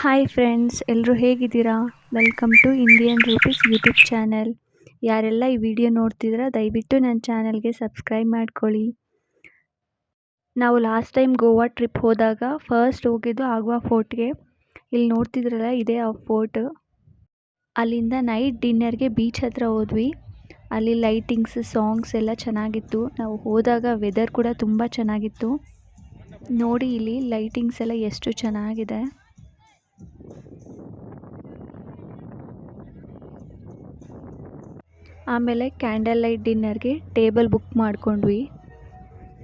Hi friends, ಎಲ್ಲರೂ ಹೇಗಿದ್ದೀರಾ? Welcome to Indian rupees YouTube channel. ಯಾರೆಲ್ಲ ಈ ವಿಡಿಯೋ ನೋಡ್ತಿದ್ದೀರಾ ದಯವಿಟ್ಟು ನನ್ನ ಚಾನಲ್ಗೆ ಸಬ್ಸ್ಕ್ರೈಬ್ ಮಾಡ್ಕೊಳ್ಳಿ. ನಾವು ಲಾಸ್ಟ್ ಟೈಮ್ ಗೋವಾ ಟ್ರಿಪ್ ಹೋದಾಗ ಫಸ್ಟ್ ಹೋಗಿದ್ದು ಆಗ್ವಾ ಫೋರ್ಟ್ಗೆ. ಇಲ್ಲಿ ನೋಡ್ತಿದ್ರಲ್ಲ ಇದೇ ಆ ಫೋರ್ಟ್. ಅಲ್ಲಿಂದ ನೈಟ್ ಡಿನ್ನರ್ಗೆ ಬೀಚ್ ಹತ್ರ ಹೋದ್ವಿ. ಅಲ್ಲಿ ಲೈಟಿಂಗ್ಸ್, ಸಾಂಗ್ಸ್ ಎಲ್ಲ ಚೆನ್ನಾಗಿತ್ತು. ನಾವು ಹೋದಾಗ ವೆದರ್ ಕೂಡ ತುಂಬ ಚೆನ್ನಾಗಿತ್ತು. ನೋಡಿ ಇಲ್ಲಿ ಲೈಟಿಂಗ್ಸ್ ಎಲ್ಲ ಎಷ್ಟು ಚೆನ್ನಾಗಿದೆ. ಆಮೇಲೆ ಕ್ಯಾಂಡಲ್ ಲೈಟ್ ಡಿನ್ನರ್ಗೆ ಟೇಬಲ್ ಬುಕ್ ಮಾಡ್ಕೊಂಡ್ವಿ.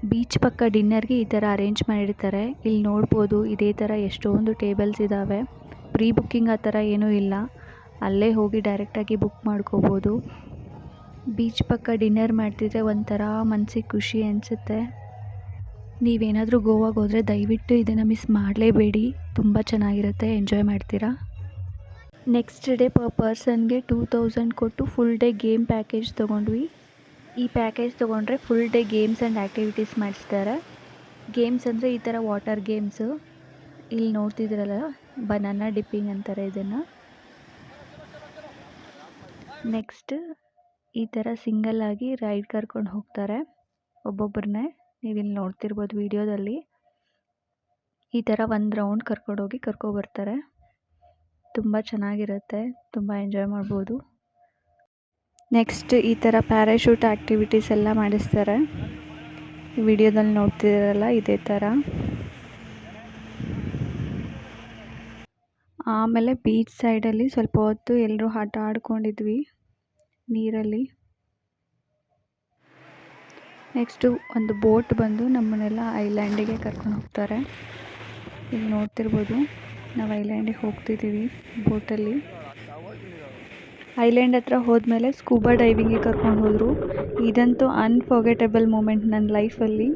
ಬೀಚ್ ಪಕ್ಕ ಡಿನ್ನರ್ಗೆ ಈ ಥರ ಅರೇಂಜ್ ಮಾಡಿರ್ತಾರೆ. ಇಲ್ಲಿ ನೋಡ್ಬೋದು ಇದೇ ಥರ ಎಷ್ಟೊಂದು ಟೇಬಲ್ಸ್ ಇದ್ದಾವೆ. ಪ್ರೀ ಬುಕ್ಕಿಂಗ್ ಆ ಥರ ಏನೂ ಇಲ್ಲ, ಅಲ್ಲೇ ಹೋಗಿ ಡೈರೆಕ್ಟಾಗಿ ಬುಕ್ ಮಾಡ್ಕೋಬೋದು. ಬೀಚ್ ಪಕ್ಕ ಡಿನ್ನರ್ ಮಾಡ್ತಿದ್ರೆ ಒಂಥರ ಮನಸ್ಸಿಗೆ ಖುಷಿ ಅನಿಸುತ್ತೆ. ನೀವೇನಾದರೂ ಗೋವಾಗೆ ಹೋದರೆ ದಯವಿಟ್ಟು ಇದನ್ನು ಮಿಸ್ ಮಾಡಲೇಬೇಡಿ. ತುಂಬ ಚೆನ್ನಾಗಿರುತ್ತೆ, ಎಂಜಾಯ್ ಮಾಡ್ತೀರಾ. ನೆಕ್ಸ್ಟ್ ಡೇ ಪರ್ ಪರ್ಸನ್ಗೆ 2000 ಕೊಟ್ಟು ಫುಲ್ ಡೇ ಗೇಮ್ ಪ್ಯಾಕೇಜ್ ತೊಗೊಂಡ್ವಿ. ಈ ಪ್ಯಾಕೇಜ್ ತೊಗೊಂಡ್ರೆ full day games and activities ಮಾಡಿಸ್ತಾರೆ. ಗೇಮ್ಸ್ ಅಂದರೆ ಈ ಥರ ವಾಟರ್ ಗೇಮ್ಸು. ಇಲ್ಲಿ ನೋಡ್ತಿದ್ದೀರಲ್ಲ ಬನಾನಾ ಡಿಪ್ಪಿಂಗ್ ಅಂತಾರೆ ಇದನ್ನು. ನೆಕ್ಸ್ಟ್ ಈ ಥರ ಸಿಂಗಲ್ ಆಗಿ ರೈಡ್ ಕರ್ಕೊಂಡು ಹೋಗ್ತಾರೆ ಒಬ್ಬೊಬ್ಬರನ್ನೇ. ನೀವಿಲ್ಲಿ ನೋಡ್ತಿರ್ಬೋದು ವಿಡಿಯೋದಲ್ಲಿ. ಈ ಥರ ಒಂದು ರೌಂಡ್ ಕರ್ಕೊಂಡೋಗಿ ಕರ್ಕೊಬರ್ತಾರೆ. ತುಂಬ ಚೆನ್ನಾಗಿರುತ್ತೆ, ತುಂಬ ಎಂಜಾಯ್ ಮಾಡ್ಬೋದು. ನೆಕ್ಸ್ಟ್ ಈ ಥರ ಪ್ಯಾರಾಶೂಟ್ ಆ್ಯಕ್ಟಿವಿಟೀಸ್ ಎಲ್ಲ ಮಾಡಿಸ್ತಾರೆ. ವಿಡಿಯೋದಲ್ಲಿ ನೋಡ್ತಿದ್ದೀರಲ್ಲ ಇದೇ ಥರ. ಆಮೇಲೆ ಬೀಚ್ ಸೈಡಲ್ಲಿ ಸ್ವಲ್ಪ ಹೊತ್ತು ಎಲ್ಲರೂ ಆಟ ಆಡ್ಕೊಂಡಿದ್ವಿ ನೀರಲ್ಲಿ. ನೆಕ್ಸ್ಟು ಒಂದು ಬೋಟ್ ಬಂದು ನಮ್ಮನ್ನೆಲ್ಲ ಐಲ್ಯಾಂಡಿಗೆ ಕರ್ಕೊಂಡು ಹೋಗ್ತಾರೆ. ಇಲ್ಲಿ ನೋಡ್ತಿರ್ಬೋದು ನಾವು ಐಲ್ಯಾಂಡಿಗೆ ಹೋಗ್ತಿದ್ದೀವಿ ಬೋಟಲ್ಲಿ. ಐಲ್ಯಾಂಡ್ ಹತ್ರ ಹೋದ್ಮೇಲೆ ಸ್ಕೂಬಾ ಡೈವಿಂಗಿಗೆ ಕರ್ಕೊಂಡು ಹೋದರು. ಇದಂತೂ ಅನ್ಫರ್ಗೆಟಬಲ್ ಮೂಮೆಂಟ್ ನನ್ನ ಲೈಫಲ್ಲಿ.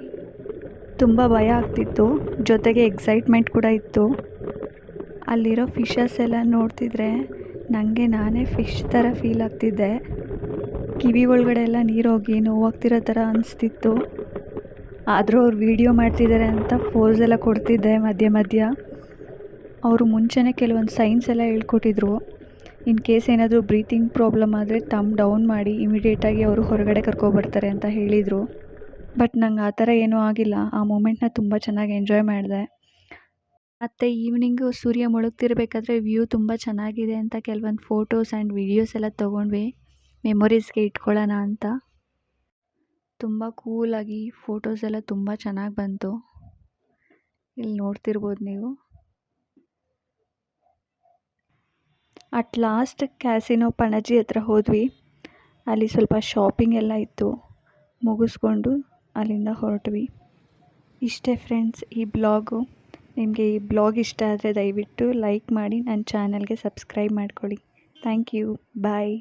ತುಂಬ ಭಯ ಆಗ್ತಿತ್ತು, ಜೊತೆಗೆ ಎಕ್ಸೈಟ್ಮೆಂಟ್ ಕೂಡ ಇತ್ತು. ಅಲ್ಲಿರೋ ಫಿಶಸ್ ಎಲ್ಲ ನೋಡ್ತಿದ್ರೆ ನನಗೆ ನಾನೇ ಫಿಶ್ ಥರ ಫೀಲ್ ಆಗ್ತಿದ್ದೆ. ಕಿವಿ ಒಳಗಡೆ ಎಲ್ಲ ನೀರೋಗಿ ನೋವಾಗ್ತಿರೋ ಥರ ಅನಿಸ್ತಿತ್ತು. ಆದರೂ ಅವ್ರು ವೀಡಿಯೋ ಮಾಡ್ತಿದ್ದಾರೆ ಅಂತ ಪೋಸ್ ಎಲ್ಲ ಕೊಡ್ತಿದ್ದೆ ಮಧ್ಯ ಮಧ್ಯ. ಅವರು ಮುಂಚೆನೇ ಕೆಲವೊಂದು ಸೈನ್ಸ್ ಎಲ್ಲ ಹೇಳ್ಕೊಟ್ಟಿದ್ರು. ಇನ್ ಕೇಸ್ ಏನಾದರೂ ಬ್ರೀತಿಂಗ್ ಪ್ರಾಬ್ಲಮ್ ಆದರೆ ತಮ್ ಡೌನ್ ಮಾಡಿ ಇಮಿಡಿಯೇಟಾಗಿ ಅವರು ಹೊರಗಡೆ ಕರ್ಕೊಬರ್ತಾರೆ ಅಂತ ಹೇಳಿದರು. ಬಟ್ ನಂಗೆ ಆ ಥರ ಏನೂ ಆಗಿಲ್ಲ. ಆ ಮೂಮೆಂಟ್ನ ತುಂಬ ಚೆನ್ನಾಗಿ ಎಂಜಾಯ್ ಮಾಡಿದೆ. ಮತ್ತು ಈವ್ನಿಂಗು ಸೂರ್ಯ ಮುಳುಗ್ತಿರ್ಬೇಕಾದ್ರೆ ವ್ಯೂ ತುಂಬ ಚೆನ್ನಾಗಿದೆ ಅಂತ ಕೆಲವೊಂದು ಫೋಟೋಸ್ ಆ್ಯಂಡ್ ವಿಡಿಯೋಸ್ ಎಲ್ಲ ತೊಗೊಂಡ್ವಿ, ಮೆಮೊರೀಸ್ಗೆ ಇಟ್ಕೊಳ್ಳೋಣ ಅಂತ. ತುಂಬ ಕೂಲಾಗಿ ಫೋಟೋಸ್ ಎಲ್ಲ ತುಂಬ ಚೆನ್ನಾಗಿ ಬಂತು. ಇಲ್ಲಿ ನೋಡ್ತಿರ್ಬೋದು ನೀವು. ಅಟ್ ಲಾಸ್ಟ್ ಕ್ಯಾಸಿನೋ ಪಣಜಿ ಹತ್ರ ಹೋದ್ವಿ. ಅಲ್ಲಿ ಸ್ವಲ್ಪ ಶಾಪಿಂಗ್ ಎಲ್ಲ ಇತ್ತು, ಮುಗಿಸ್ಕೊಂಡು ಅಲ್ಲಿಂದ ಹೊರಟ್ವಿ. ಇಷ್ಟೇ ಫ್ರೆಂಡ್ಸ್ ಈ ಬ್ಲಾಗು. ನಿಮಗೆ ಈ ಬ್ಲಾಗ್ ಇಷ್ಟ ಆದರೆ ದಯವಿಟ್ಟು ಲೈಕ್ ಮಾಡಿ, ನನ್ನ ಚಾನಲ್ಗೆ ಸಬ್ಸ್ಕ್ರೈಬ್ ಮಾಡ್ಕೊಳ್ಳಿ. Thank you. ಬಾಯ್.